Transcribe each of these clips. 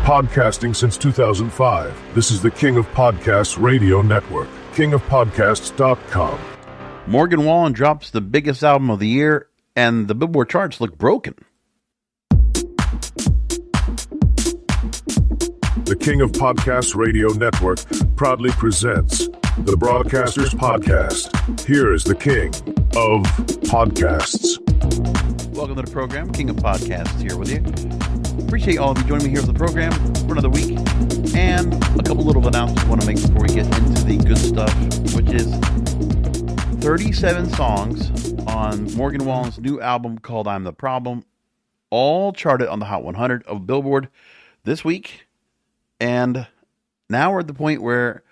Podcasting since 2005. This is the King of Podcasts radio network. kingofpodcasts.com. Morgan Wallen drops the biggest album of the year, and the Billboard charts look broken. The King of Podcasts radio network proudly presents the Broadcasters Podcast. Here is the King of Podcasts. Welcome to the program, King of Podcasts here with you. Appreciate all of you joining me here for the program for another week. And a couple little announcements I want to make before we get into the good stuff, which is 37 songs on Morgan Wallen's new album called I'm the Problem, all charted on the Hot 100 of Billboard this week. And now we're at the point where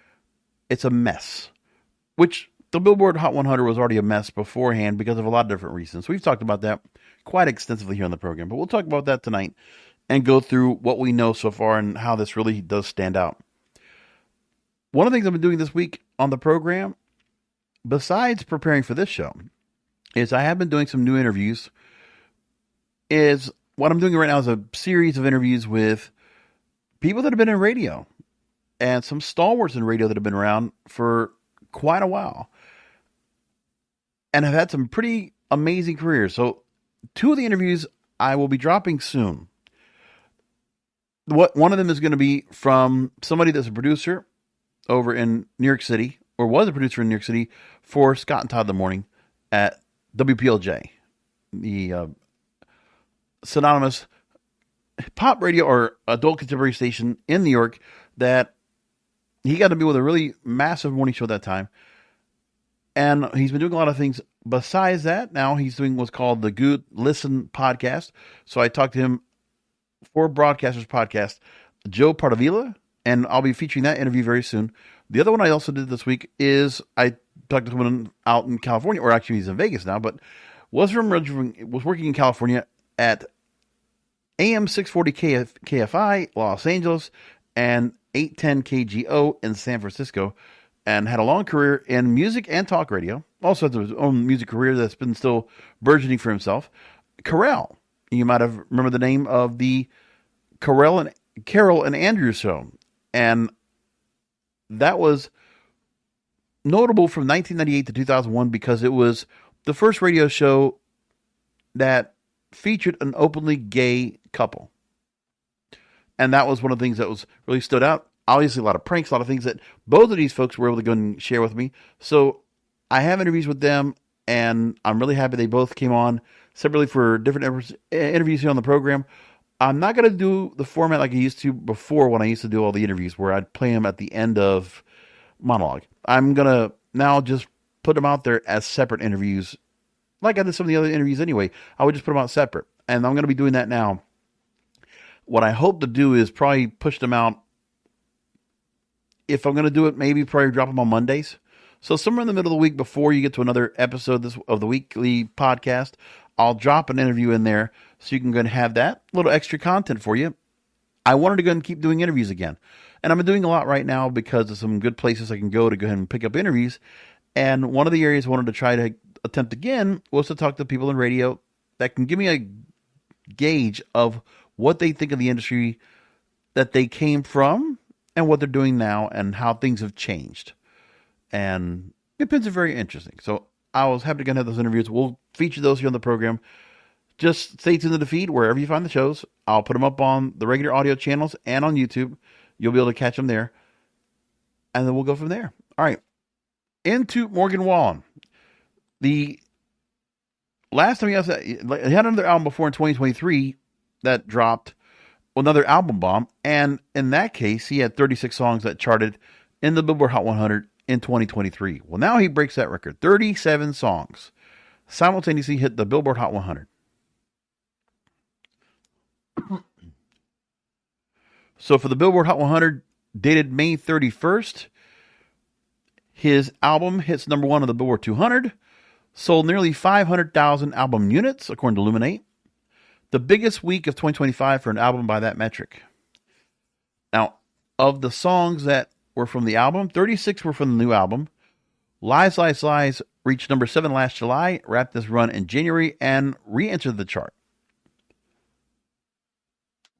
it's a mess, which the Billboard Hot 100 was already a mess beforehand because of a lot of different reasons. We've talked about that quite extensively here on the program, but we'll talk about that tonight and go through what we know so far and how this really does stand out. One of the things I've been doing this week on the program, besides preparing for this show, is I have been doing some new interviews. What I'm doing right now is a series of interviews with people that have been in radio and some stalwarts in radio that have been around for quite a while and have had some pretty amazing careers. So 2 of the interviews I will be dropping soon. One of them is going to be from somebody that's a producer over in New York City, or was a producer in New York City for Scott and Todd in the Morning at WPLJ, the synonymous pop radio or adult contemporary station in New York that he got to be with a really massive morning show at that time. And he's been doing a lot of things besides that. Now he's doing what's called the Good Listen podcast. So I talked to him for Broadcasters Podcast, Joe Pardavila, and I'll be featuring that interview very soon. The other one I also did this week is I talked to someone out in California, or actually he's in Vegas now, but was working in California at AM 640 KFI, Los Angeles, and 810 KGO in San Francisco, and had a long career in music and talk radio. Also has his own music career that's been still burgeoning for himself. Carell. You might have remembered the name of the Carol and Andrew show. And that was notable from 1998 to 2001 because it was the first radio show that featured an openly gay couple. And that was one of the things that was really stood out. Obviously, a lot of pranks, a lot of things that both of these folks were able to go and share with me. So I have interviews with them, and I'm really happy they both came on separately for different interviews here on the program. I'm not going to do the format like I used to before when I used to do all the interviews where I'd play them at the end of monologue. I'm going to now just put them out there as separate interviews like I did some of the other interviews anyway. I would just put them out separate. And I'm going to be doing that now. What I hope to do is probably push them out. If I'm going to do it, maybe probably drop them on Mondays. So somewhere in the middle of the week before you get to another episode of the weekly podcast, I'll drop an interview in there so you can go and have that little extra content for you. I wanted to go and keep doing interviews again. And I've been doing a lot right now because of some good places I can go ahead and pick up interviews. And one of the areas I wanted to try to attempt again was to talk to people in radio that can give me a gauge of what they think of the industry that they came from and what they're doing now and how things have changed. And it's been very interesting. So I was happy to have those interviews. We'll feature those here on the program. Just stay tuned to the feed wherever you find the shows. I'll put them up on the regular audio channels and on YouTube. You'll be able to catch them there. And then we'll go from there. All right. Into Morgan Wallen. The last time he had another album before in 2023 that dropped another album bomb. And in that case, he had 36 songs that charted in the Billboard Hot 100 in 2023. Well, now he breaks that record. 37 songs simultaneously hit the Billboard Hot 100. So for the Billboard Hot 100, dated May 31st, his album hits number 1 on the Billboard 200, sold nearly 500,000 album units, according to Illuminate. The biggest week of 2025 for an album by that metric. Now, of the songs that were from the album, 36 were from the new album. Lies, Lies, Lies reached number 7 last July, wrapped this run in January, and re-entered the chart.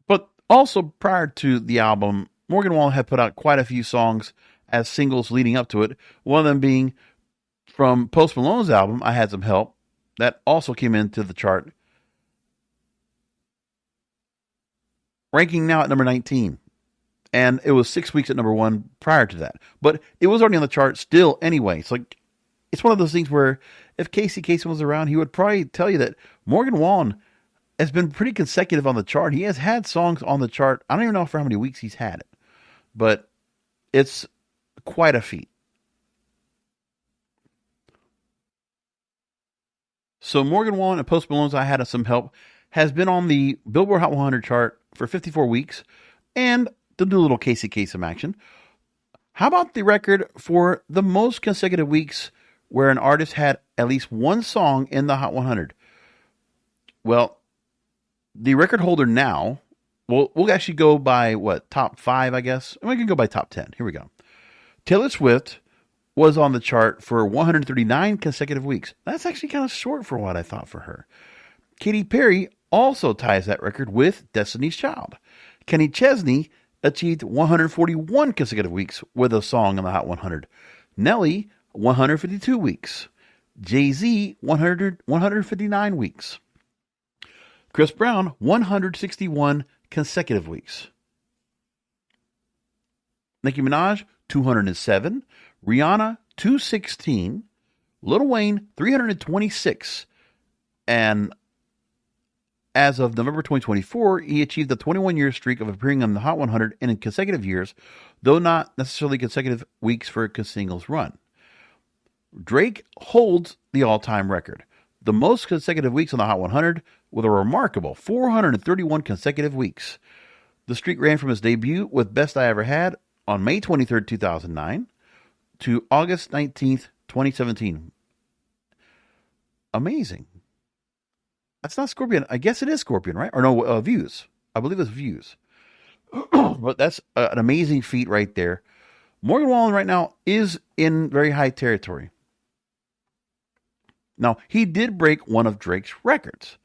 But Also, prior to the album, Morgan Wallen had put out quite a few songs as singles leading up to it, one of them being from Post Malone's album, I Had Some Help, that also came into the chart, ranking now at number 19. And it was 6 weeks at number 1 prior to that. But it was already on the chart still anyway. It's like, it's one of those things where if Casey Kasem was around, he would probably tell you that Morgan Wallen has been pretty consecutive on the chart. He has had songs on the chart. I don't even know for how many weeks he's had it. But it's quite a feat. So Morgan Wallen and Post Malone's I Had Some Help has been on the Billboard Hot 100 chart for 54 weeks. And to do a little Casey Kasem action, how about the record for the most consecutive weeks where an artist had at least one song in the Hot 100? Well, the record holder now, we'll actually go by top 5, I guess. We can go by top 10. Here we go. Taylor Swift was on the chart for 139 consecutive weeks. That's actually kind of short for what I thought for her. Katy Perry also ties that record with Destiny's Child. Kenny Chesney achieved 141 consecutive weeks with a song in the Hot 100. Nelly, 152 weeks. Jay-Z, 159 weeks. Chris Brown, 161 consecutive weeks. Nicki Minaj, 207. Rihanna, 216. Lil Wayne, 326. And as of November 2024, he achieved a 21-year streak of appearing on the Hot 100 in consecutive years, though not necessarily consecutive weeks for a singles run. Drake holds the all-time record, the most consecutive weeks on the Hot 100, with a remarkable 431 consecutive weeks. The streak ran from his debut with Best I Ever Had on May 23rd, 2009 to August 19th, 2017. Amazing. That's not Scorpion. I guess it is Scorpion, right? Or no, Views. I believe it's Views. But that's an amazing feat right there. Morgan Wallen right now is in very high territory. Now, he did break one of Drake's records,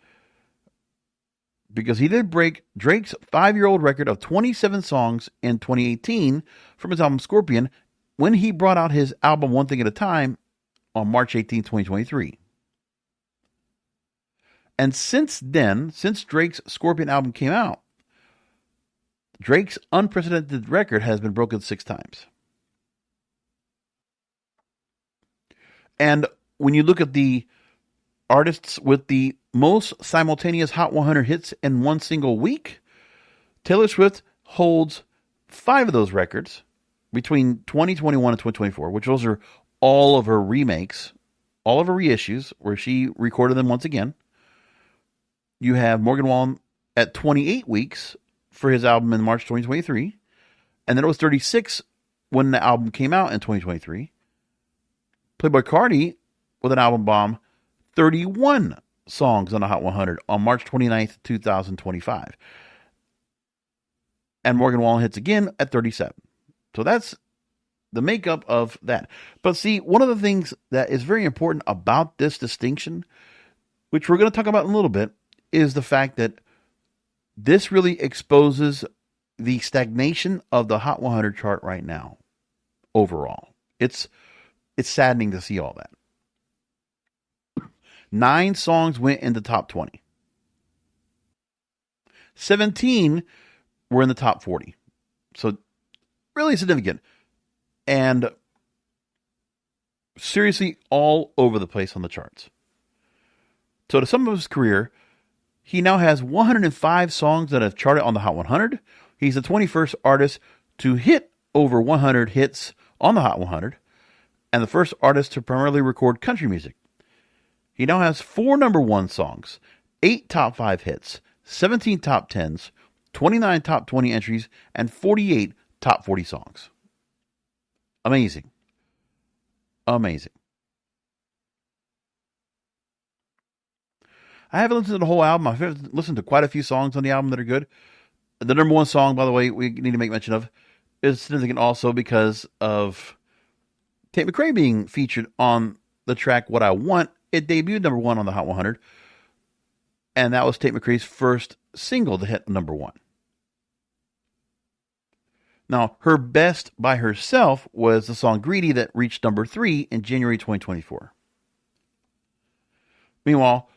because he did break Drake's 5-year-old record of 27 songs in 2018 from his album Scorpion when he brought out his album One Thing at a Time on March 18, 2023. And since then, since Drake's Scorpion album came out, Drake's unprecedented record has been broken 6 times. And when you look at the artists with the most simultaneous Hot 100 hits in one single week, Taylor Swift holds 5 of those records between 2021 and 2024, which those are all of her remakes, all of her reissues, where she recorded them once again. You have Morgan Wallen at 28 weeks for his album in March 2023, and then it was 36 when the album came out in 2023. Playboi Carti with an album bomb, 31 songs on the Hot 100 on March 29th, 2025. And Morgan Wallen hits again at 37. So that's the makeup of that. But see, one of the things that is very important about this distinction, which we're going to talk about in a little bit, is the fact that this really exposes the stagnation of the Hot 100 chart right now. Overall, it's saddening to see all that. 9 songs went in the top 20. 17 were in the top 40. So really significant. And seriously all over the place on the charts. So to sum up his career, he now has 105 songs that have charted on the Hot 100. He's the 21st artist to hit over 100 hits on the Hot 100, and the first artist to primarily record country music. He now has 4 number 1 songs, 8 top 5 hits, 17 top 10s, 29 top 20 entries, and 48 top 40 songs. Amazing. Amazing. I haven't listened to the whole album. I've listened to quite a few songs on the album that are good. The number 1 song, by the way, we need to make mention of, is significant also because of Tate McRae being featured on the track What I Want. It debuted number 1 on the Hot 100, and that was Tate McRae's first single to hit number 1. Now, her best by herself was the song Greedy that reached number 3 in January 2024. Meanwhile,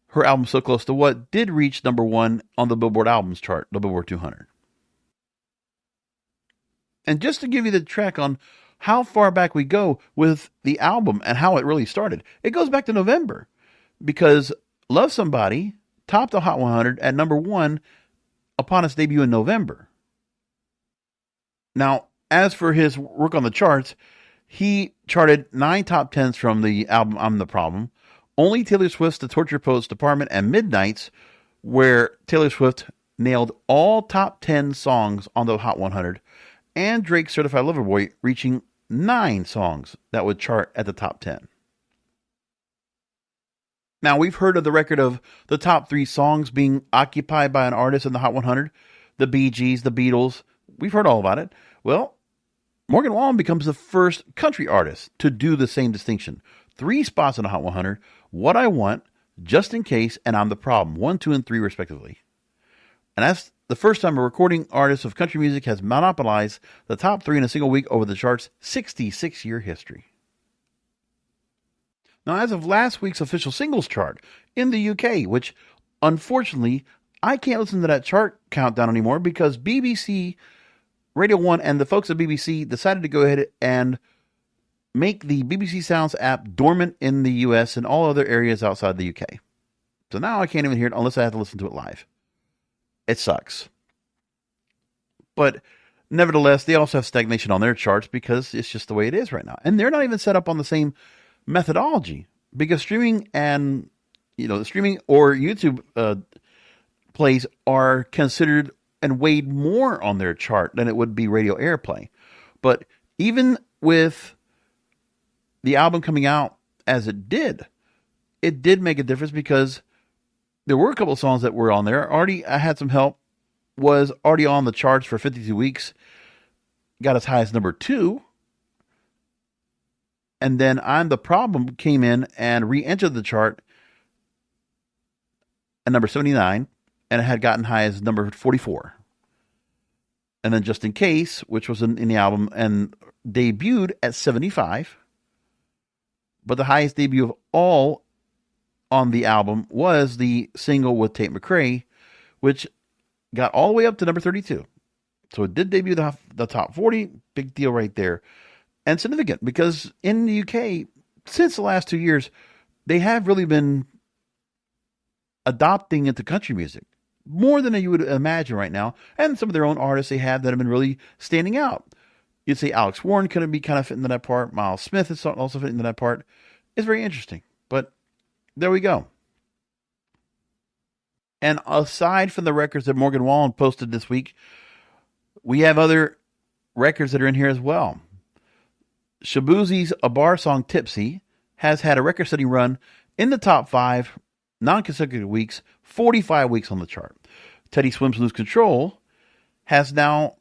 her album So Close to What did reach number 1 on the Billboard albums chart, the Billboard 200. And just to give you the track on how far back we go with the album and how it really started, it goes back to November, because Love Somebody topped the Hot 100 at number 1 upon its debut in November. Now, as for his work on the charts, he charted 9 top 10s from the album I'm the Problem, only Taylor Swift's The Torture Poets Department and Midnights, where Taylor Swift nailed all top 10 songs on the Hot 100, and Drake's Certified Lover Boy reaching 9 songs that would chart at the top 10. Now, we've heard of the record of the top 3 songs being occupied by an artist in the Hot 100, the Bee Gees, the Beatles. We've heard all about it. Well, Morgan Wallen becomes the first country artist to do the same distinction. 3 spots in the Hot 100, What I Want, Just in Case, and I'm the Problem, 1, 2, and 3 respectively. And that's the first time a recording artist of country music has monopolized the top 3 in a single week over the chart's 66-year history. Now, as of last week's official singles chart in the UK, which unfortunately I can't listen to that chart countdown anymore because BBC, Radio 1, and the folks at BBC decided to go ahead and make the BBC Sounds app dormant in the US and all other areas outside the UK. So now I can't even hear it unless I have to listen to it live. It sucks. But nevertheless, they also have Stagnation on their charts because it's just the way it is right now. And they're not even set up on the same methodology, because streaming and, streaming or YouTube plays are considered and weighed more on their chart than it would be radio airplay. But even with the album coming out as it did make a difference, because there were a couple of songs that were on there. Already, I Had Some Help was already on the charts for 52 weeks, got as high as number 2. And then I'm the Problem came in and re-entered the chart at number 79, and it had gotten high as number 44. And then Just in Case, which was in the album, and debuted at 75. But the highest debut of all on the album was the single with Tate McRae, which got all the way up to number 32. So it did debut the top 40. Big deal right there. And significant, because in the UK, since the last 2 years, they have really been adopting into country music more than you would imagine right now. And some of their own artists they have that have been really standing out. You'd say Alex Warren could be kind of fitting into that part. Miles Smith is also fitting into that part. It's very interesting. But there we go. And aside from the records that Morgan Wallen posted this week, we have other records that are in here as well. Shabuzi's A Bar song Tipsy has had a record-setting run in the top 5 non-consecutive weeks, 45 weeks on the chart. Teddy Swim's Lose Control has now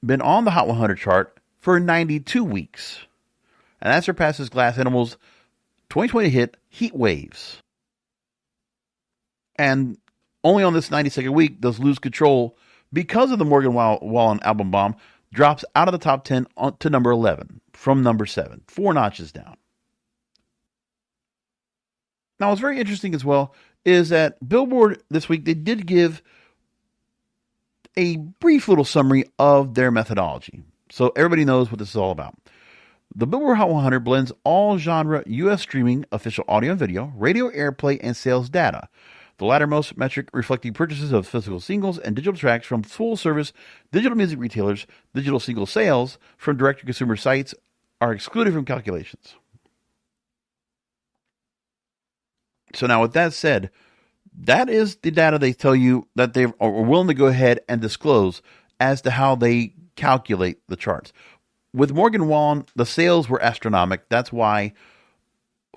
been on the Hot 100 chart for 92 weeks. And that surpasses Glass Animals' 2020 hit Heat Waves. And only on this 92nd week does Lose Control, because of the Morgan Wallen album bomb, drops out of the top 10 to number 11 from number 7, 4 notches down. Now, what's very interesting as well is that Billboard this week, they did give a brief little summary of their methodology, so everybody knows what this is all about. The Billboard Hot 100 blends all genre U.S. streaming, official audio and video, radio airplay, and sales data. The lattermost metric reflecting purchases of physical singles and digital tracks from full-service digital music retailers. Digital single sales from direct-to-consumer sites are excluded from calculations. So now, with that said, that is the data they tell you that they are willing to go ahead and disclose as to how they calculate the charts. With Morgan Wallen, the sales were astronomical. That's why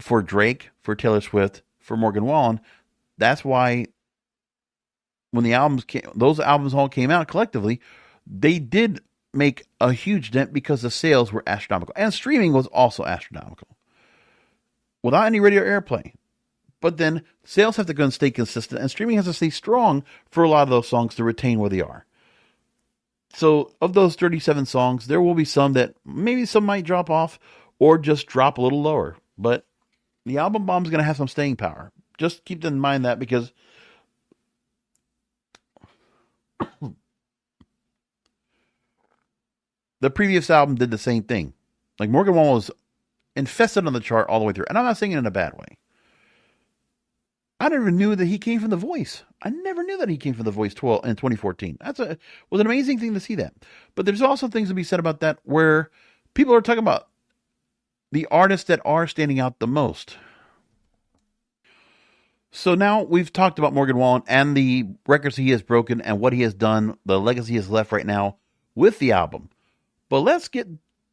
for Drake, for Taylor Swift, for Morgan Wallen, that's why when those albums all came out collectively, they did make a huge dent because the sales were astronomical. And streaming was also astronomical. Without any radio airplay. But then sales have to go and stay consistent, and streaming has to stay strong for a lot of those songs to retain where they are. So of those 37 songs, there will be some that maybe some might drop off or just drop a little lower. But the album bomb is going to have some staying power. Just keep in mind that, because the previous album did the same thing. Like, Morgan Wallen was infested on the chart all the way through. And I'm not saying it in a bad way. I never knew that he came from The Voice. I never knew that he came from The Voice in 2014. Was an amazing thing to see that. But there's also things to be said about that where people are talking about the artists that are standing out the most. So now we've talked about Morgan Wallen and the records he has broken and what he has done, the legacy he has left right now with the album. But let's get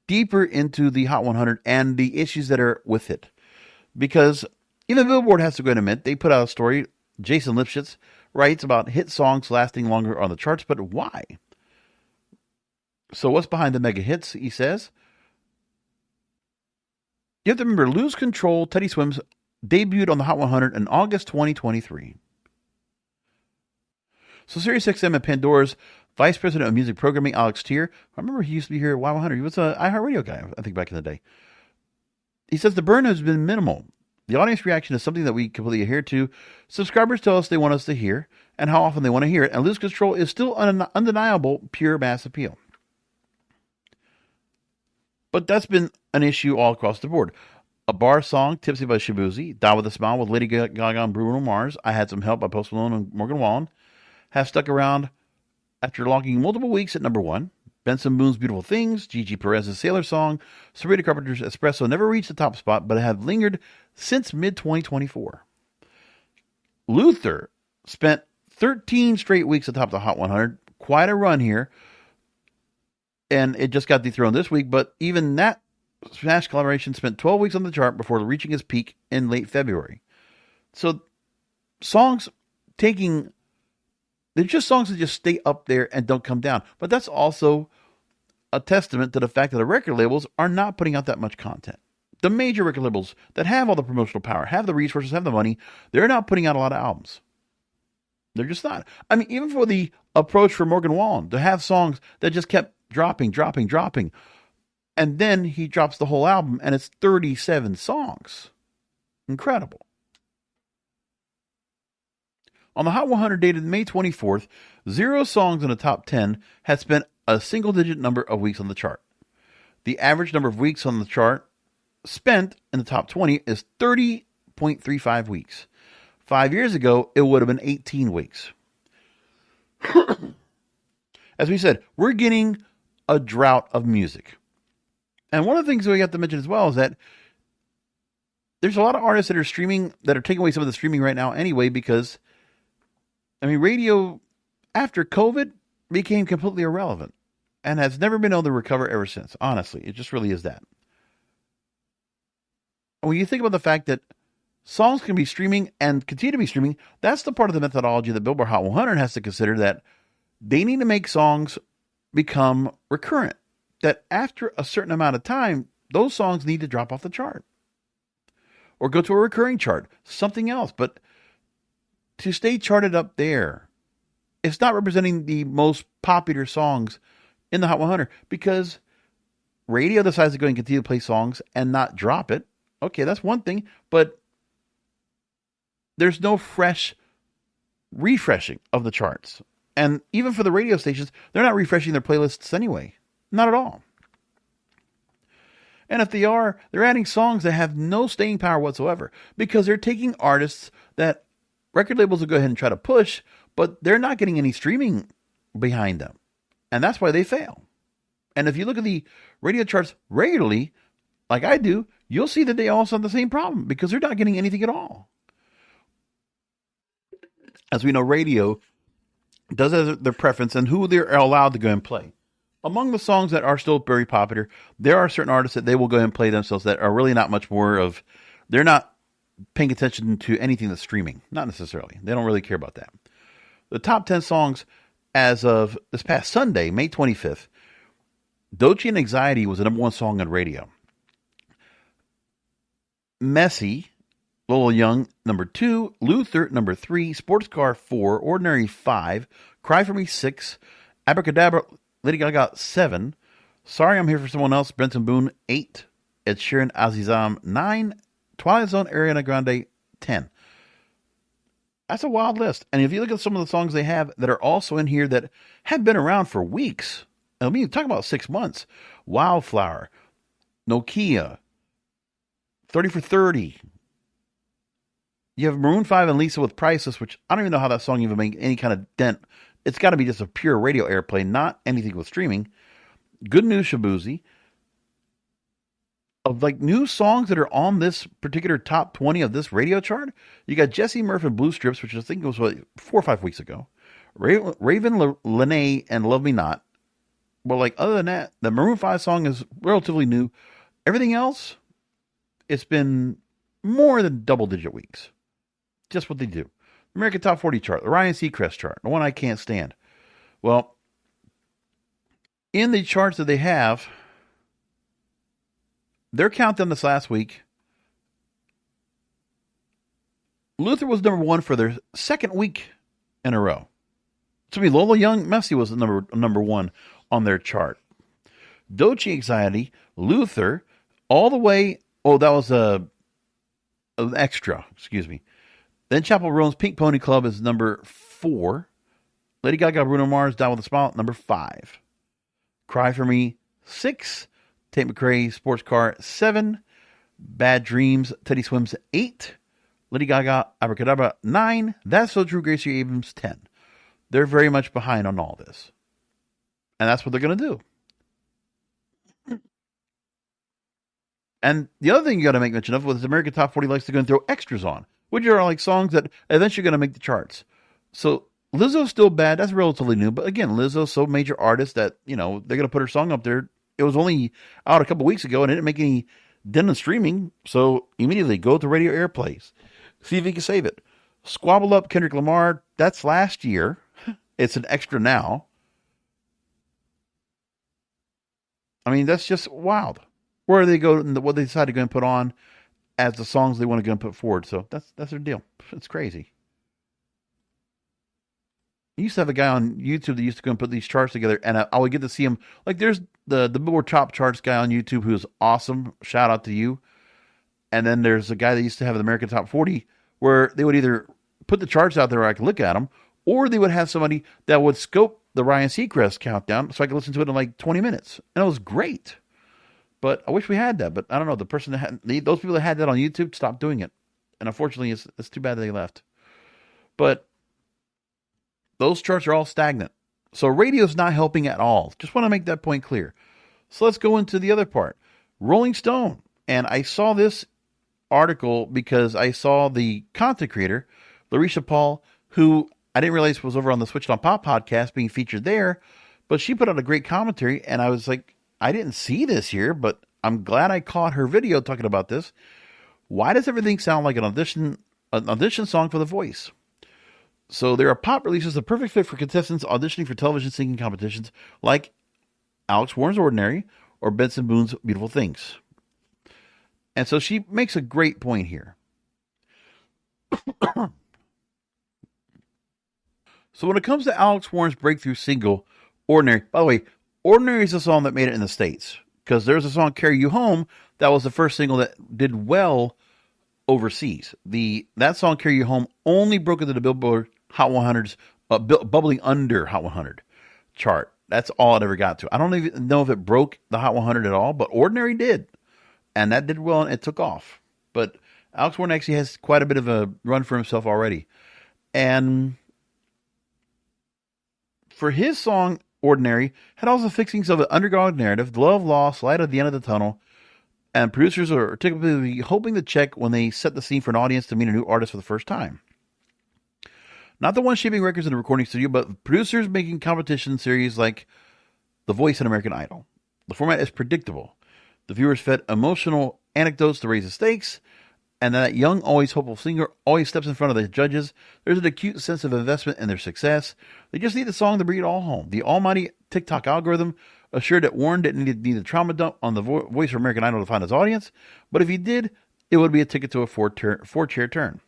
deeper into the Hot 100 and the issues that are with it. Because even Billboard has to go and admit, they put out a story. Jason Lipschitz writes about hit songs lasting longer on the charts, but why? So what's behind the mega hits, he says? You have to remember, Lose Control, Teddy Swims, debuted on the Hot 100 in August 2023. So SiriusXM and Pandora's Vice President of Music Programming, Alex Tier, I remember he used to be here at Y100. He was an iHeartRadio guy, I think, back in the day. He says the burn has been minimal. The audience reaction is something that we completely adhere to. Subscribers tell us they want us to hear and how often they want to hear it. And Lose Control is still undeniable, pure mass appeal. But that's been an issue all across the board. A Bar song, Tipsy by Shabuzi, Die With A Smile with Lady Gaga and Bruno Mars, I Had Some Help by Post Malone and Morgan Wallen, have stuck around after logging multiple weeks at number 1. Benson Boone's Beautiful Things, Gigi Perez's Sailor Song, Sabrina Carpenter's Espresso never reached the top spot, but have lingered since mid-2024. Luther spent 13 straight weeks atop the Hot 100. Quite a run here. And it just got dethroned this week, but even that Smash collaboration spent 12 weeks on the chart before reaching its peak in late February. So songs they're just songs that just stay up there and don't come down. But that's also a testament to the fact that the record labels are not putting out that much content. The major record labels that have all the promotional power, have the resources, have the money, they're not putting out a lot of albums. They're just not. I mean, even for the approach for Morgan Wallen, to have songs that just kept dropping. And then he drops the whole album and it's 37 songs. Incredible. On the Hot 100 dated May 24th, 0 songs in the top 10 had spent a single-digit number of weeks on the chart. The average number of weeks on the chart spent in the top 20 is 30.35 weeks. 5 years ago, it would have been 18 weeks. As we said, we're getting a drought of music. And one of the things we have to mention as well is that there's a lot of artists that are streaming, that are taking away some of the streaming right now anyway, because radio after COVID became completely irrelevant and has never been able to recover ever since. Honestly, it just really is that. When you think about the fact that songs can be streaming and continue to be streaming, that's the part of the methodology that Billboard Hot 100 has to consider, that they need to make songs become recurrent. That after a certain amount of time, those songs need to drop off the chart or go to a recurring chart, something else. But to stay charted up there, it's not representing the most popular songs in the Hot 100, because radio decides to go and continue to play songs and not drop it. Okay, that's one thing, but there's no refreshing of the charts. And even for the radio stations, they're not refreshing their playlists anyway. Not at all. And if they are, they're adding songs that have no staying power whatsoever, because they're taking artists that record labels will go ahead and try to push, but they're not getting any streaming behind them. And that's why they fail. And if you look at the radio charts regularly, like I do, you'll see that they also have the same problem, because they're not getting anything at all. As we know, radio does have their preference and who they're allowed to go and play. Among the songs that are still very popular, there are certain artists that they will go ahead and play themselves that are really not much more of, they're not paying attention to anything that's streaming. Not necessarily. They don't really care about that. The top 10 songs as of this past Sunday, May 25th, Doechii and Anxiety was the number 1 song on radio. Messy, Lola Young, number 2. Luther, number 3. Sports Car, 4. Ordinary, 5. Cry For Me, 6. Abracadabra, Lady Gaga, 7. Sorry I'm Here for Someone Else, Benson Boone, 8. Ed Sheeran, Azizam, 9. Twilight Zone, Ariana Grande, 10. That's a wild list. And if you look at some of the songs they have that are also in here that have been around for weeks, I mean, talk about 6 months. Wildflower, Nokia, 30 for 30. You have Maroon 5 and Lisa with Priceless, which I don't even know how that song even made any kind of dent. It's got to be just a pure radio airplay, not anything with streaming. Good News, Shabuzi. Of like new songs that are on this particular top 20 of this radio chart, you got Jesse Murphy and Blue Strips, which I think was 4 or 5 weeks ago. Raven Lene and Love Me Not. But like other than that, the Maroon 5 song is relatively new. Everything else, it's been more than double-digit weeks. Just what they do. American Top 40 chart, the Ryan Seacrest chart, the one I can't stand. Well, in the charts that they have, their countdown this last week, Luther was number 1 for their second week in a row. To me, Lola Young Messi was the number 1 on their chart. Dochi Anxiety, Luther, all the way. Oh, that was an extra. Excuse me. Then Chapel Roan's Pink Pony Club is number 4. Lady Gaga, Bruno Mars, Down with a Smile, number 5. Cry for Me, 6. Tate McRae, Sports Car, 7. Bad Dreams, Teddy Swims, 8. Lady Gaga, Abracadabra, 9. That's So True, Gracie Abrams, 10. They're very much behind on all this. And that's what they're going to do. And the other thing you got to make mention of was American Top 40 likes to go and throw extras on, which are like songs that eventually going to make the charts. So Lizzo's still bad. That's relatively new. But again, Lizzo's so major artist that, you know, they're going to put her song up there. It was only out a couple weeks ago and it didn't make any dent in streaming. So immediately go to radio airplays. See if you can save it. Squabble Up, Kendrick Lamar. That's last year. It's an extra now. I mean, that's just wild. Where they go and what they decide to go and put on as the songs they want to go and put forward. So that's their deal. It's crazy. I used to have a guy on YouTube that used to go and put these charts together, and I would get to see him. Like, there's the Billboard Top Charts guy on YouTube who's awesome. Shout out to you. And then there's a guy that used to have the American Top 40 where they would either put the charts out there where I could look at them, or they would have somebody that would scope the Ryan Seacrest countdown so I could listen to it in like 20 minutes. And it was great. But I wish we had that. But I don't know. The person that had, those people that had that on YouTube stopped doing it. And unfortunately, it's too bad they left. But those charts are all stagnant. So radio's not helping at all. Just want to make that point clear. So let's go into the other part. Rolling Stone. And I saw this article because I saw the content creator, Larisha Paul, who I didn't realize was over on the Switched on Pop podcast being featured there. But she put out a great commentary. And I was like, I didn't see this here, but I'm glad I caught her video talking about this. Why does everything sound like an audition song for The Voice? So there are pop releases, the perfect fit for contestants auditioning for television singing competitions like Alex Warren's Ordinary or Benson Boone's Beautiful Things. And so she makes a great point here. So when it comes to Alex Warren's breakthrough single, Ordinary, by the way, Ordinary is a song that made it in the States. Because there's a song, Carry You Home, that was the first single that did well overseas. That song, Carry You Home, only broke into the Billboard Hot 100's bubbling under Hot 100 chart. That's all it ever got to. I don't even know if it broke the Hot 100 at all, but Ordinary did. And that did well, and it took off. But Alex Warren actually has quite a bit of a run for himself already. And for his song, Ordinary, had all the fixings of an underdog narrative, love lost, light at the end of the tunnel, and producers are typically hoping to check when they set the scene for an audience to meet a new artist for the first time. Not the ones shipping records in the recording studio, but producers making competition series like The Voice and American Idol. The format is predictable. The viewers fed emotional anecdotes to raise the stakes, and that young, always hopeful singer always steps in front of the judges. There's an acute sense of investment in their success. They just need the song to bring it all home. The almighty TikTok algorithm assured that Warren didn't need a trauma dump on the Voice for American Idol to find his audience, but if he did, it would be a ticket to a four-chair turn.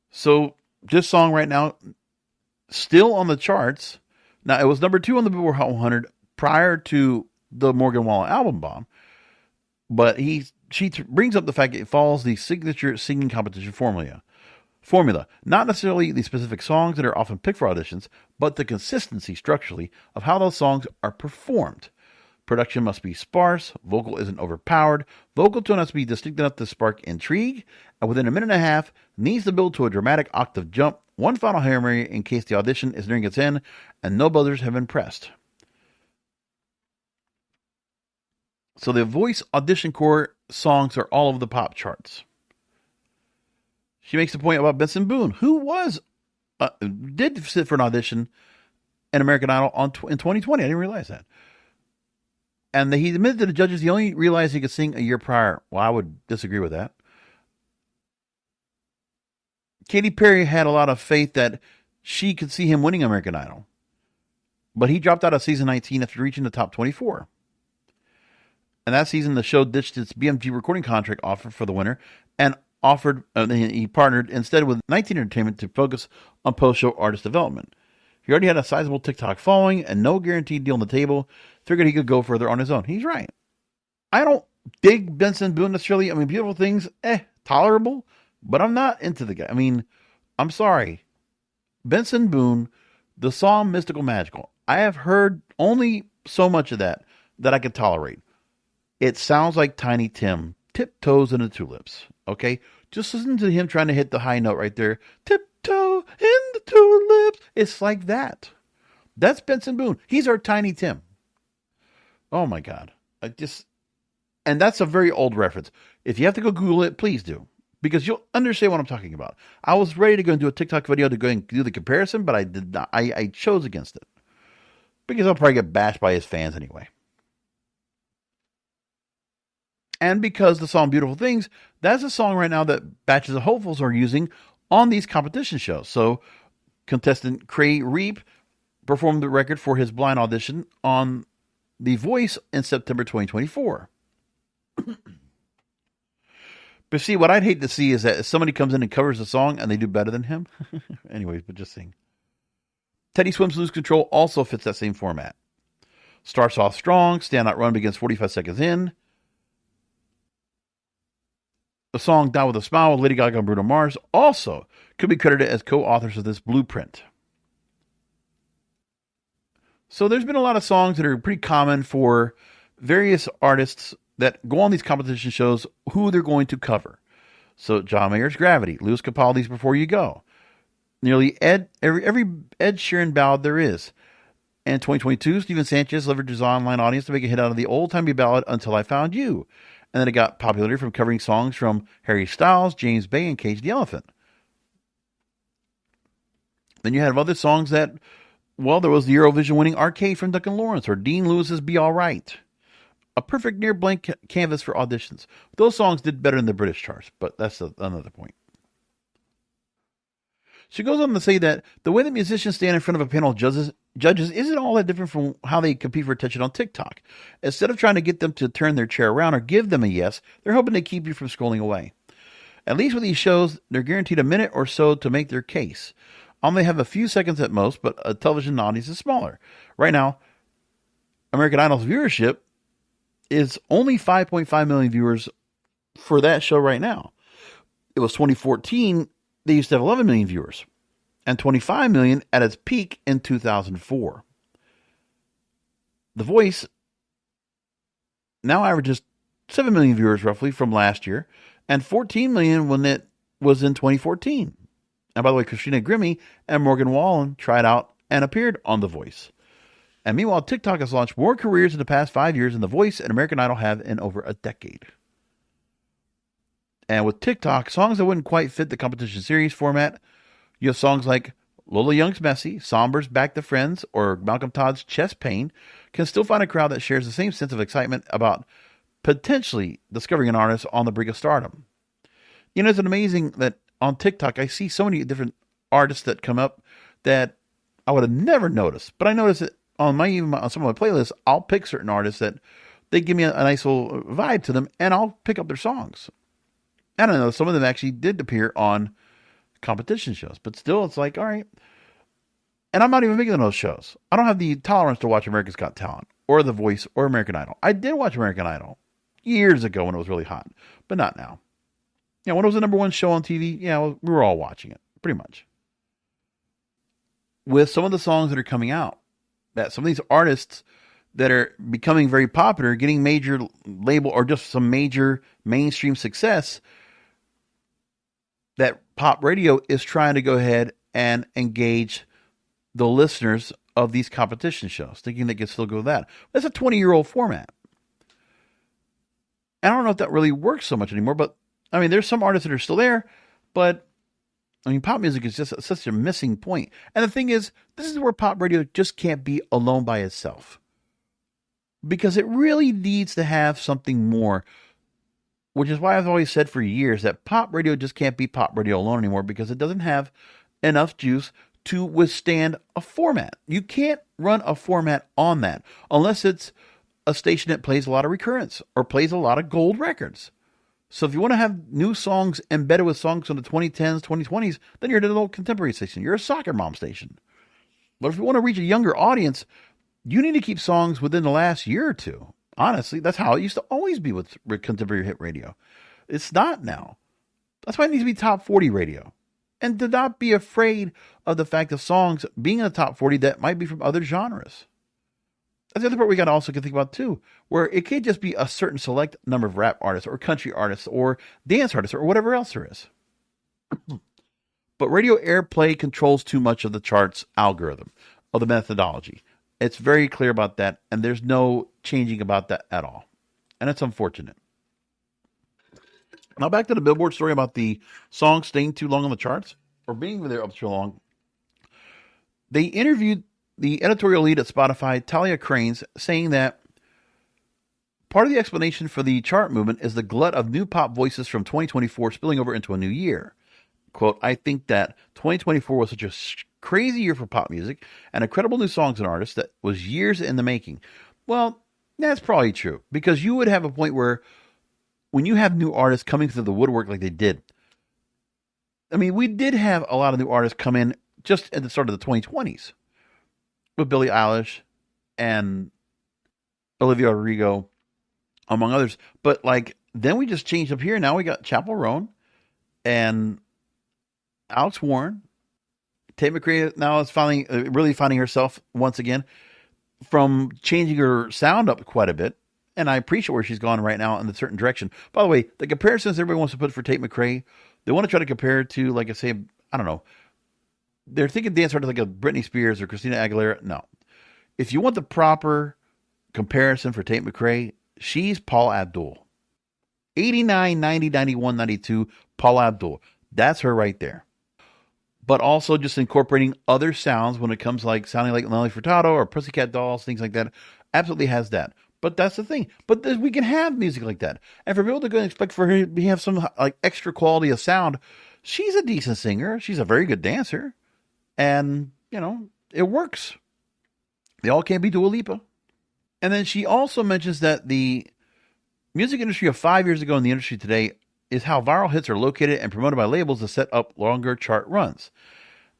So this song right now, still on the charts, Now, it was number 2 on the Billboard Hot 100 prior to the Morgan Wallen album bomb, but she brings up the fact it follows the signature singing competition formula. Not necessarily the specific songs that are often picked for auditions, but the consistency structurally of how those songs are performed. Production must be sparse, vocal isn't overpowered, vocal tone has to be distinct enough to spark intrigue, and within a minute and a half, needs to build to a dramatic octave jump, one final Hail Mary in case the audition is nearing its end, and no buzzers have been pressed. So the Voice audition core songs are all over the pop charts. She makes the point about Benson Boone, who did sit for an audition in American Idol in 2020. I didn't realize that. And he admitted to the judges he only realized he could sing a year prior. Well, I would disagree with that. Katy Perry had a lot of faith that she could see him winning American Idol. But he dropped out of season 19 after reaching the top 24. And that season, the show ditched its BMG recording contract offer for the winner and he partnered instead with 19 Entertainment to focus on post-show artist development. He already had a sizable TikTok following and no guaranteed deal on the table. Figured he could go further on his own. He's right. I don't dig Benson Boone necessarily. I mean, Beautiful Things, tolerable, but I'm not into the guy. I mean, I'm sorry. Benson Boone, the song Mystical Magical. I have heard only so much of that I can tolerate. It sounds like Tiny Tim, Tiptoes in the Tulips. Okay? Just listen to him trying to hit the high note right there. Tiptoe in the tulips. It's like that. That's Benson Boone. He's our Tiny Tim. Oh my God. And that's a very old reference. If you have to go Google it, please do. Because you'll understand what I'm talking about. I was ready to go and do a TikTok video to go and do the comparison, but I did not. I chose against it. Because I'll probably get bashed by his fans anyway. And because the song Beautiful Things, that's a song right now that batches of hopefuls are using on these competition shows. So contestant Cray Reap performed the record for his blind audition on The Voice in September 2024. But see, what I'd hate to see is that if somebody comes in and covers the song and they do better than him. Anyways, but just saying. Teddy Swims Lose Control also fits that same format. Starts off strong, standout run begins 45 seconds in. The song Die With a Smile with Lady Gaga and Bruno Mars also could be credited as co-authors of this blueprint. So there's been a lot of songs that are pretty common for various artists that go on these competition shows, who they're going to cover. So John Mayer's Gravity, Lewis Capaldi's Before You Go, nearly every Ed Sheeran ballad there is. And 2022, Steven Sanchez leveraged his online audience to make a hit out of the old-timey ballad Until I Found You. And then it got popularity from covering songs from Harry Styles, James Bay, and Cage the Elephant. Then you have other songs that, well, there was the Eurovision winning Arcade from Duncan Lawrence, or Dean Lewis's Be Alright. A perfect near blank canvas for auditions. Those songs did better in the British charts, but that's another point. She goes on to say that the way that musicians stand in front of a panel of judges isn't all that different from how they compete for attention on TikTok. Instead of trying to get them to turn their chair around or give them a yes, they're hoping to keep you from scrolling away. At least with these shows, they're guaranteed a minute or so to make their case. They have a few seconds at most, but a television audience is smaller. Right now, American Idol's viewership is only 5.5 million viewers for that show right now. It was 2014, they used to have 11 million viewers, and 25 million at its peak in 2004. The Voice now averages 7 million viewers roughly from last year, and 14 million when it was in 2014. And by the way, Christina Grimmie and Morgan Wallen tried out and appeared on The Voice. And meanwhile, TikTok has launched more careers in the past 5 years than The Voice and American Idol have in over a decade. And with TikTok, songs that wouldn't quite fit the competition series format, you have songs like Lola Young's Messy, Somber's Back to Friends, or Malcolm Todd's Chest Pain can still find a crowd that shares the same sense of excitement about potentially discovering an artist on the brink of stardom. You know, it's amazing that on TikTok, I see so many different artists that come up that I would have never noticed. But I notice that on some of my playlists, I'll pick certain artists that they give me a nice little vibe to them, and I'll pick up their songs. I don't know, some of them actually did appear on competition shows, but still, it's like, all right. And I'm not even making those shows. I don't have the tolerance to watch America's Got Talent or The Voice or American Idol. I did watch American Idol years ago when it was really hot, but not now. Yeah, when it was the number one show on TV, yeah, we were all watching it, pretty much. With some of the songs that are coming out, that some of these artists that are becoming very popular, getting major label or just some major mainstream success, that pop radio is trying to go ahead and engage the listeners of these competition shows, thinking they can still go with that. That's a 20-year-old format. I don't know if that really works so much anymore, but I mean, there's some artists that are still there, but I mean, pop music is just such a missing point. And the thing is, this is where pop radio just can't be alone by itself, because it really needs to have something more, which is why I've always said for years that pop radio just can't be pop radio alone anymore, because it doesn't have enough juice to withstand a format. You can't run a format on that unless it's a station that plays a lot of recurrence or plays a lot of gold records. So if you want to have new songs embedded with songs from the 2010s, 2020s, then you're an old contemporary station. You're a soccer mom station. But if you want to reach a younger audience, you need to keep songs within the last year or two. Honestly, that's how it used to always be with contemporary hit radio. It's not now. That's why it needs to be top 40 radio. And to not be afraid of the fact of songs being in the top 40 that might be from other genres. That's the other part we got to also think about too, where it can't just be a certain select number of rap artists or country artists or dance artists or whatever else there is. But radio airplay controls too much of the charts algorithm, of the methodology. It's very clear about that, and there's no changing about that at all. And it's unfortunate. Now back to the Billboard story about the song staying too long on the charts, or being there up too long. They interviewed the editorial lead at Spotify, Talia Cranes, saying that part of the explanation for the chart movement is the glut of new pop voices from 2024 spilling over into a new year. Quote, I think that 2024 was such a crazy year for pop music and incredible new songs and artists that was years in the making. Well, that's probably true, because you would have a point where when you have new artists coming through the woodwork like they did, I mean, we did have a lot of new artists come in just at the start of the 2020s with Billie Eilish and Olivia Rodrigo, among others. But like, then we just changed up here. Now we got Chappell Roan and Alex Warren. Tate McRae now is finally really finding herself once again from changing her sound up quite a bit. And I appreciate where she's gone right now in a certain direction. By the way, the comparisons everybody wants to put for Tate McRae, they want to try to compare it to, like I say, I don't know. They're thinking dance artists like a Britney Spears or Christina Aguilera. No. If you want the proper comparison for Tate McRae, she's Paula Abdul. 89, 90, 91, 92, Paula Abdul. That's her right there. But also just incorporating other sounds when it comes like sounding like Nelly Furtado or Pussycat Dolls, things like that. Absolutely has that. But that's the thing. But we can have music like that. And for people to go and expect for her to have some like extra quality of sound, she's a decent singer. She's a very good dancer. And, you know, it works. They all can't be Dua Lipa. And then she also mentions that the music industry of 5 years ago and the industry today is how viral hits are located and promoted by labels to set up longer chart runs.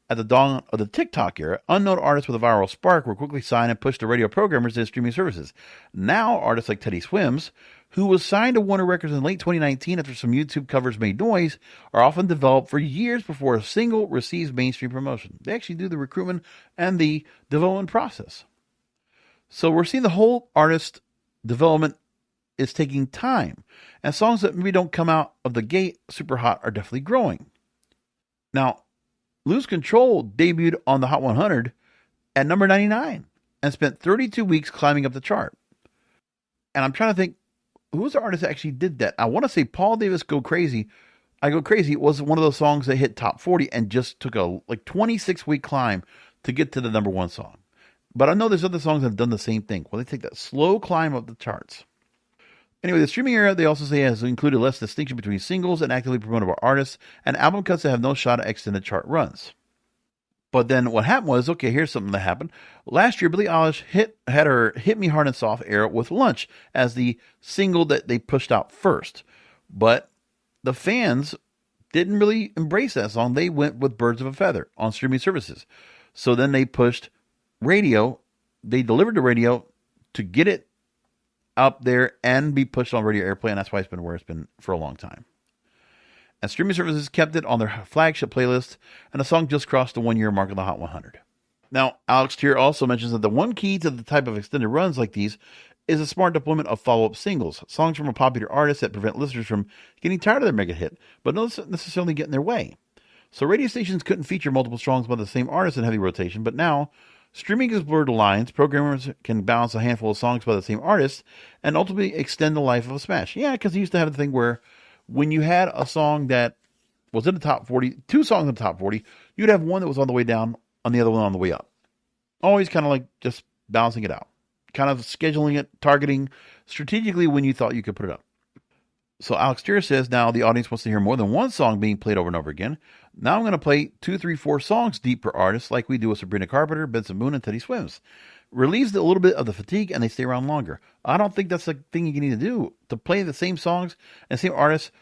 At the dawn of the TikTok era, unknown artists with a viral spark were quickly signed and pushed to radio programmers and streaming services. Now, artists like Teddy Swims, who was signed to Warner Records in late 2019 after some YouTube covers made noise, are often developed for years before a single receives mainstream promotion. They actually do the recruitment and the development process. So we're seeing the whole artist development is taking time. And songs that maybe don't come out of the gate super hot are definitely growing. Now, Lose Control debuted on the Hot 100 at number 99 and spent 32 weeks climbing up the chart. And I'm trying to think, who was the artist that actually did that? I want to say Paul Davis Go Crazy. I Go Crazy was one of those songs that hit top 40 and just took a 26-week climb to get to the number one song. But I know there's other songs that have done the same thing. Well, they take that slow climb up the charts. Anyway, the streaming era, they also say, has included less distinction between singles and actively promotable artists and album cuts that have no shot at extended chart runs. But then what happened was, okay, here's something that happened. Last year, Billie Eilish had her Hit Me Hard and Soft era with Lunch as the single that they pushed out first. But the fans didn't really embrace that song. They went with Birds of a Feather on streaming services. So then they pushed radio. They delivered the radio to get it up there and be pushed on radio airplay, and that's why it's been where it's been for a long time. And streaming services kept it on their flagship playlist, and the song just crossed the 1 year mark of the Hot 100. Now, Alex Tier also mentions that the one key to the type of extended runs like these is a smart deployment of follow-up singles, songs from a popular artist that prevent listeners from getting tired of their mega hit, but don't necessarily get in their way. So radio stations couldn't feature multiple songs by the same artist in heavy rotation, but now streaming has blurred the lines. Programmers can balance a handful of songs by the same artist and ultimately extend the life of a smash. Yeah, because you used to have the thing where when you had a song that was in the top 40, two songs in the top 40, you'd have one that was on the way down and the other one on the way up. Always kind of like just balancing it out. Kind of scheduling it, targeting strategically when you thought you could put it up. So Alex Tier says now the audience wants to hear more than one song being played over and over again. Now I'm going to play 2, 3, 4 songs deep per artist like we do with Sabrina Carpenter, Benson Moon, and Teddy Swims. Relieves a little bit of the fatigue and they stay around longer. I don't think that's the thing you need to do. To play the same songs and same artists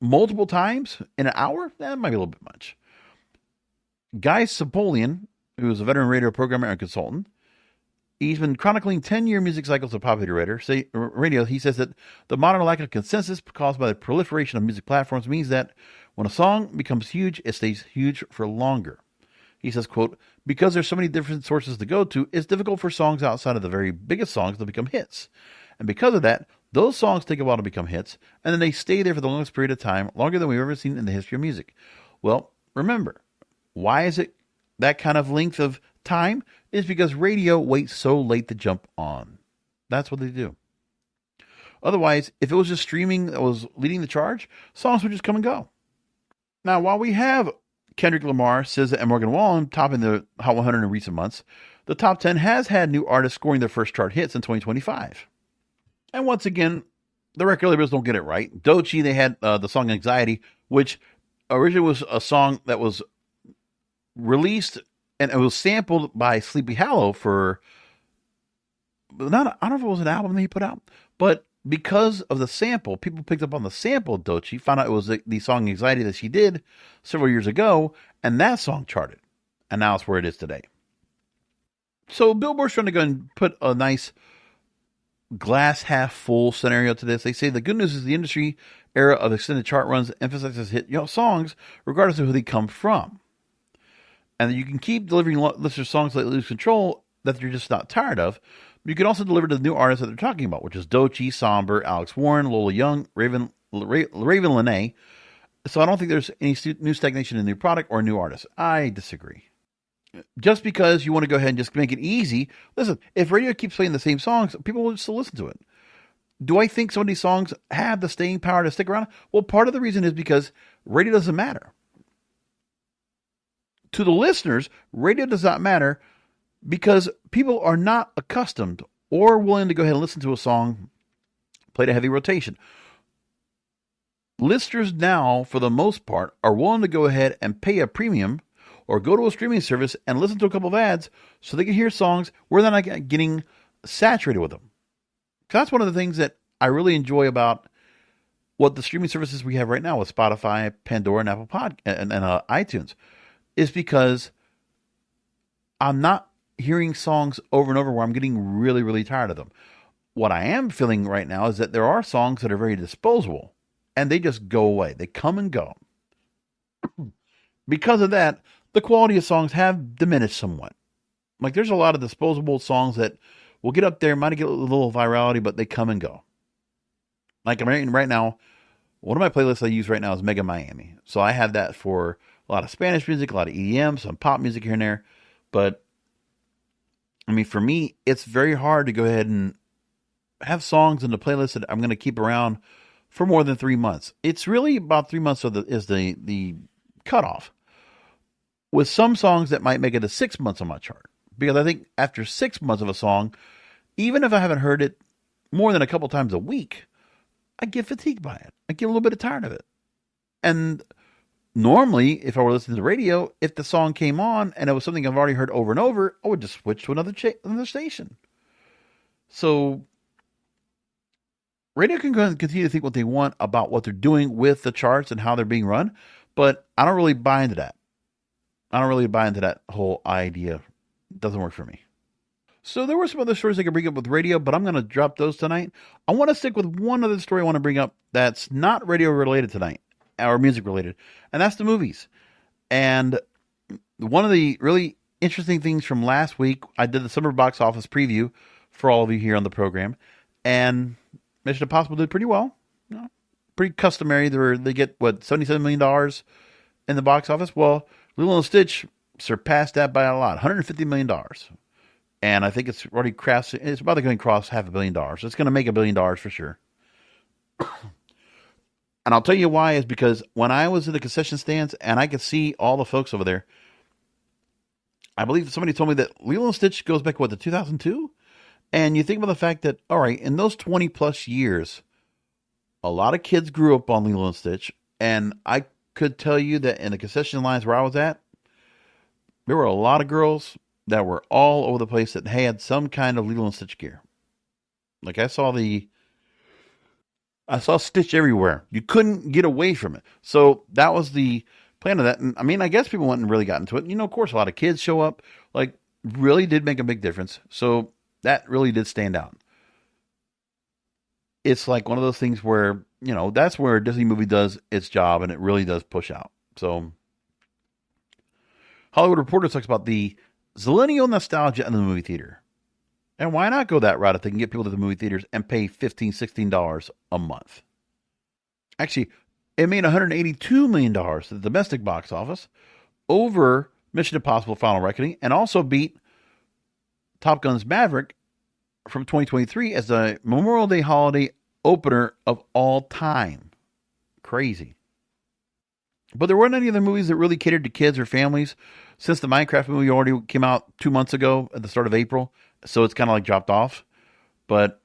multiple times in an hour, that might be a little bit much. Guy Sapolian, who is a veteran radio programmer and consultant, he's been chronicling 10-year music cycles of popular radio. He says that the modern lack of consensus caused by the proliferation of music platforms means that when a song becomes huge, it stays huge for longer. He says, quote, because there's so many different sources to go to, it's difficult for songs outside of the very biggest songs to become hits. And because of that, those songs take a while to become hits, and then they stay there for the longest period of time, longer than we've ever seen in the history of music. Well, remember, why is it that kind of length of time? Is because radio waits so late to jump on. That's what they do. Otherwise, if it was just streaming that was leading the charge, songs would just come and go. Now, while we have Kendrick Lamar, SZA, and Morgan Wallen topping the Hot 100 in recent months, the top 10 has had new artists scoring their first chart hits in 2025. And once again, the record labels don't get it right. Doechii, they had the song Anxiety, which originally was a song that was released and it was sampled by Sleepy Hollow for, I don't know if it was an album that he put out, but because of the sample, people picked up on the sample of Doechii, found out it was the song Anxiety that she did several years ago, and that song charted. And now it's where it is today. So Billboard's trying to go and put a nice glass half full scenario to this. They say the good news is the industry era of extended chart runs emphasizes hit songs regardless of who they come from. And you can keep delivering listeners songs like Lose Control that you're just not tired of. You can also deliver to the new artists that they're talking about, which is Doechii, Somber, Alex Warren, Lola Young, Raven Lene. So I don't think there's any new stagnation in new product or new artists. I disagree. Just because you want to go ahead and just make it easy, listen, if radio keeps playing the same songs, people will still listen to it. Do I think some of these songs have the staying power to stick around? Well, part of the reason is because radio doesn't matter. To the listeners, radio does not matter because people are not accustomed or willing to go ahead and listen to a song played a heavy rotation. Listeners now, for the most part, are willing to go ahead and pay a premium or go to a streaming service and listen to a couple of ads so they can hear songs where they're not getting saturated with them. That's one of the things that I really enjoy about what the streaming services we have right now with Spotify, Pandora, and Apple and iTunes, is because I'm not hearing songs over and over where I'm getting really, really tired of them. What I am feeling right now is that there are songs that are very disposable, and they just go away. They come and go. Because of that, the quality of songs have diminished somewhat. Like there's a lot of disposable songs that will get up there, might get a little virality, but they come and go. Like right now, one of my playlists I use right now is Mega Miami. So I have that for a lot of Spanish music, a lot of EDM, some pop music here and there. But I mean, for me, it's very hard to go ahead and have songs in the playlist that I'm going to keep around for more than 3 months. It's really about 3 months is the cutoff. With some songs that might make it to 6 months on my chart. Because I think after 6 months of a song, even if I haven't heard it more than a couple times a week, I get fatigued by it. I get a little bit tired of it. And normally, if I were listening to the radio, if the song came on and it was something I've already heard over and over, I would just switch to another station. So radio can continue to think what they want about what they're doing with the charts and how they're being run, but I don't really buy into that. I don't really buy into that whole idea. It doesn't work for me. So there were some other stories I could bring up with radio, but I'm going to drop those tonight. I want to stick with one other story I want to bring up that's not radio related tonight, or music related, and that's the movies. And one of the really interesting things from last week, I did the summer box office preview for all of you here on the program, and Mission Impossible did pretty well. Pretty customary. They get, $77 million in the box office? Well, Lilo and Stitch surpassed that by a lot, $150 million. And I think it's already crossed, it's about going to cross $500 million. It's going to make $1 billion for sure. And I'll tell you why is because when I was in the concession stands and I could see all the folks over there, I believe somebody told me that Lilo and Stitch goes back, to 2002? And you think about the fact that, all right, in those 20 plus years, a lot of kids grew up on Lilo and Stitch. And I could tell you that in the concession lines where I was at, there were a lot of girls that were all over the place that had some kind of Lilo and Stitch gear. Like I saw Stitch everywhere. You couldn't get away from it. So that was the plan of that. And I mean, I guess people went and really got into it. Of course, a lot of kids show up. Like, really did make a big difference. So that really did stand out. It's like one of those things where, that's where a Disney movie does its job and it really does push out. So Hollywood Reporter talks about the Zillennial nostalgia in the movie theater. And why not go that route if they can get people to the movie theaters and pay $15, $16 a month? Actually, it made $182 million at the domestic box office over Mission Impossible Final Reckoning and also beat Top Gun's Maverick from 2023 as the Memorial Day holiday opener of all time. Crazy. But there weren't any other movies that really catered to kids or families since the Minecraft movie already came out 2 months ago at the start of April. So it's kind of like dropped off. But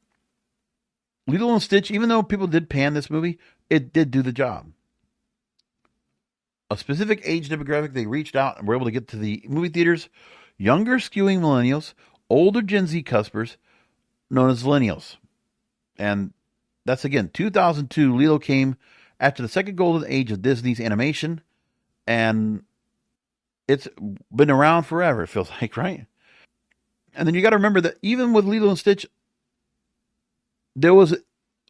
Lilo and Stitch, even though people did pan this movie, it did do the job. A specific age demographic, they reached out and were able to get to the movie theaters. Younger skewing millennials, older Gen Z customers, known as Zillennials. And that's, again, 2002. Lilo came after the second golden age of Disney's animation. And it's been around forever, it feels like, right? And then you got to remember that even with Lilo and Stitch, there was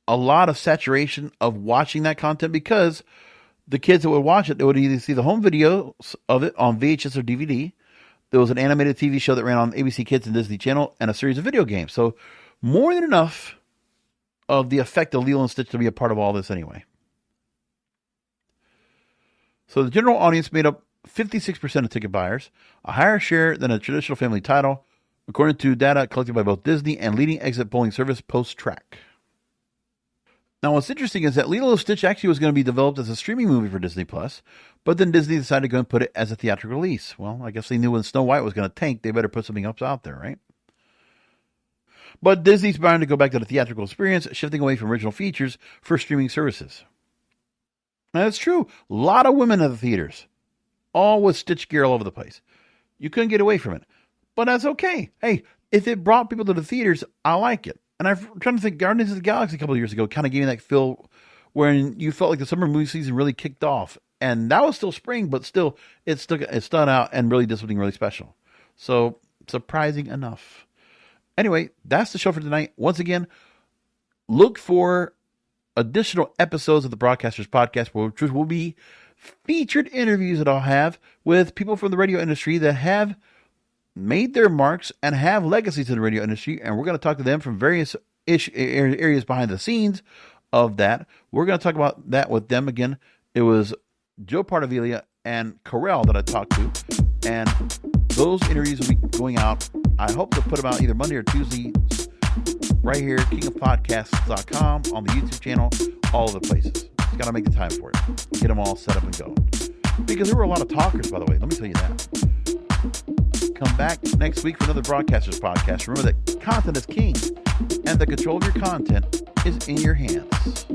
a lot of saturation of watching that content because the kids that would watch it, they would either see the home videos of it on VHS or DVD. There was an animated TV show that ran on ABC Kids and Disney Channel and a series of video games. So more than enough of the effect of Lilo and Stitch to be a part of all this anyway. So the general audience made up 56% of ticket buyers, a higher share than a traditional family title, according to data collected by both Disney and leading exit polling service Post-Track. Now, what's interesting is that Lilo and Stitch actually was going to be developed as a streaming movie for Disney+, but then Disney decided to go and put it as a theatrical release. Well, I guess they knew when Snow White was going to tank, they better put something else out there, right? But Disney's bound to go back to the theatrical experience, shifting away from original features for streaming services. Now, that's true. A lot of women at the theaters, all with Stitch gear all over the place. You couldn't get away from it. But that's okay. Hey, if it brought people to the theaters, I like it. And I'm trying to think, Guardians of the Galaxy a couple of years ago kind of gave me that feel when you felt like the summer movie season really kicked off. And that was still spring, but still, it stood out and really did something really special. So, surprising enough. Anyway, that's the show for tonight. Once again, look for additional episodes of the Broadcasters Podcast, which will be featured interviews that I'll have with people from the radio industry that have made their marks and have legacies in the radio industry, and we're going to talk to them from various areas behind the scenes of that. We're going to talk about that with them again. It was Joe Pardavilia and Carell that I talked to, and those interviews will be going out. I hope to put them out either Monday or Tuesday right here, kingofpodcasts.com, on the YouTube channel, all of the places. Just got to make the time for it. Get them all set up and go. Because there were a lot of talkers, by the way. Let me tell you that. Come back next week for another Broadcasters Podcast. Remember that content is king, and the control of your content is in your hands.